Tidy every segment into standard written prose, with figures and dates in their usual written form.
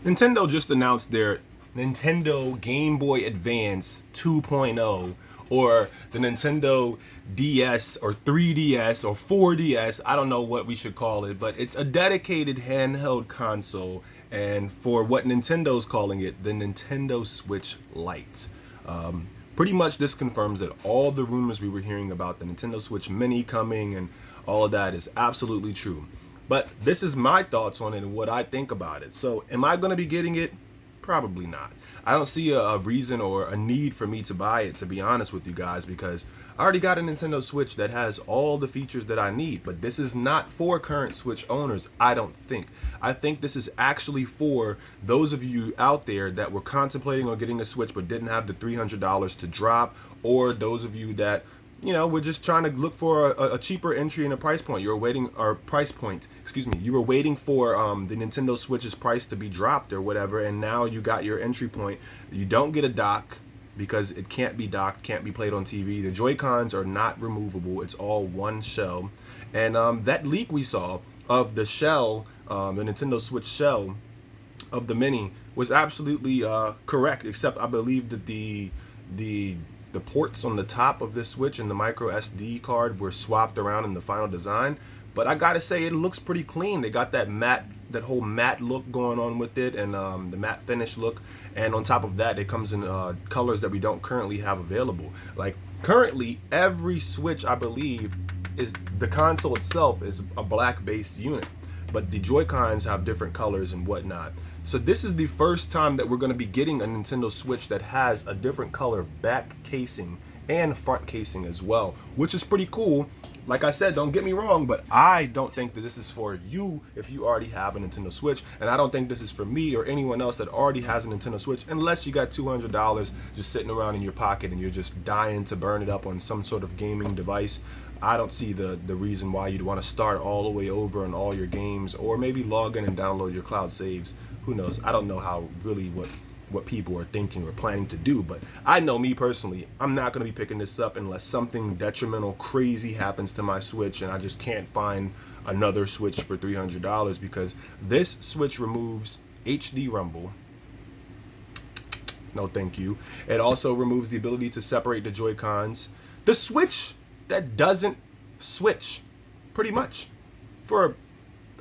Nintendo just announced their Nintendo Game Boy Advance 2.0, or the Nintendo DS or 3DS or 4DS. I don't know what we should call it, but it's a dedicated handheld console. And for what Nintendo's calling it, the Nintendo Switch Lite. Pretty much this confirms that all the rumors we were hearing about the Nintendo Switch Mini coming and all of that is absolutely true. But this is my thoughts on it and what I think about it. So, am I going to be getting it? Probably not. I don't see a reason or a need for me to buy it, to be honest with you guys, because I already got a Nintendo Switch that has all the features that I need. But this is not for current Switch owners, I don't think. I think this is actually for those of you out there that were contemplating on getting a Switch but didn't have the $300 to drop, or those of you that we're just trying to look for a cheaper entry in a price point. You were waiting, or price point, excuse me. You were waiting for the Nintendo Switch's price to be dropped or whatever, and now you got your entry point. You don't get a dock because it can't be docked, can't be played on TV. The Joy-Cons are not removable. It's all one shell. And that leak we saw of the shell, the Nintendo Switch shell of the Mini was absolutely correct, except I believe that the ports on the top of this Switch and the micro SD card were swapped around in the final design. But I gotta say, it looks pretty clean. They got that whole matte look going on with it, and the matte finish look. And on top of that, it comes in colors that we don't currently have available. Like currently, every Switch, I believe, is the console itself is a black based unit, but the Joy-Cons have different colors and whatnot. So this is the first time that we're going to be getting a Nintendo Switch that has a different color back casing and front casing as well, which is pretty cool. Like I said, don't get me wrong, but I don't think that this is for you if you already have a Nintendo Switch, and I don't think this is for me or anyone else that already has a Nintendo Switch, unless you got $200 just sitting around in your pocket and you're just dying to burn it up on some sort of gaming device. I don't see the reason why you'd want to start all the way over on all your games, or maybe log in and download your cloud saves. Who knows? I don't know how really what people are thinking or planning to do, but I know me personally, I'm not going to be picking this up unless something detrimental crazy happens to my Switch and I just can't find another Switch for $300, because this Switch removes HD Rumble. No thank you. It also removes the ability to separate the Joy-Cons. The Switch that doesn't switch, pretty much. For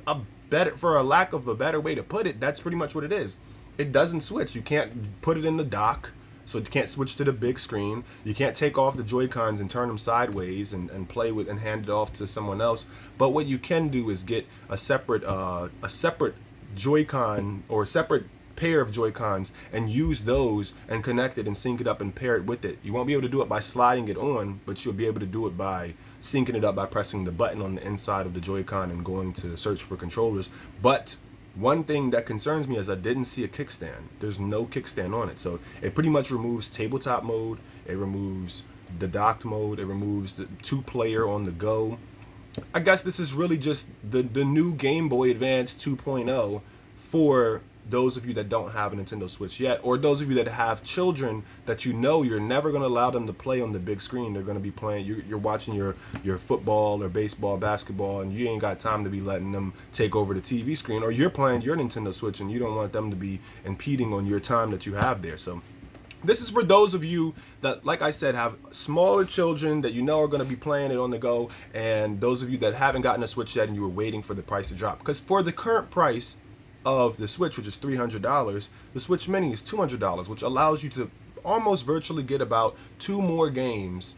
a lack of a better way to put it, that's pretty much what it is. It doesn't switch. You can't put it in the dock, so it can't switch to the big screen. You can't take off the Joy-Cons and turn them sideways and play with and hand it off to someone else. But what you can do is get a separate Joy-Con or separate pair of Joy-Cons and use those and connect it and sync it up and pair it with it. You won't be able to do it by sliding it on, but you'll be able to do it by syncing it up by pressing the button on the inside of the Joy-Con and going to search for controllers. But one thing that concerns me is I didn't see a kickstand. There's no kickstand on it. So it pretty much removes tabletop mode, it removes the docked mode, it removes the 2-player on the go. I guess this is really just the new Game Boy Advance 2.0 for those of you that don't have a Nintendo Switch yet, or those of you that have children that you're never going to allow them to play on the big screen. They're going to be playing, you're watching your football or baseball, basketball, and you ain't got time to be letting them take over the TV screen, or you're playing your Nintendo Switch and you don't want them to be impeding on your time that you have there. So this is for those of you that, like I said, have smaller children that are going to be playing it on the go, and those of you that haven't gotten a Switch yet and you were waiting for the price to drop. Because for the current price of the Switch, which is $300, the Switch Mini is $200, which allows you to almost virtually get about 2 more games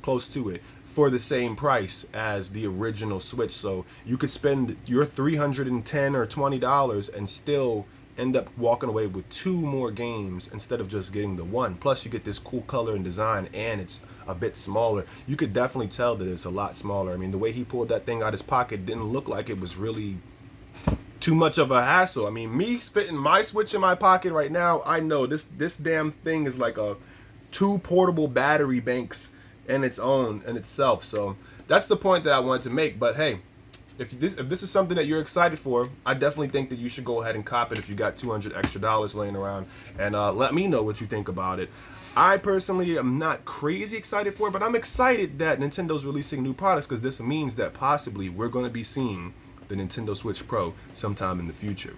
close to it for the same price as the original Switch. So you could spend your $310 or $20 and still end up walking away with 2 more games instead of just getting the one. Plus you get this cool color and design, and it's a bit smaller. You could definitely tell that it's a lot smaller. I mean, the way he pulled that thing out of his pocket didn't look like it was really too much of a hassle. I mean, me fitting my Switch in my pocket right now, I know this damn thing is like 2 portable battery banks in its own in itself. So that's the point that I wanted to make. But hey, if this is something that you're excited for, I definitely think that you should go ahead and cop it if you got $200 extra laying around, and let me know what you think about it. I personally am not crazy excited for it, but I'm excited that Nintendo's releasing new products, because this means that possibly we're going to be seeing the Nintendo Switch Pro sometime in the future.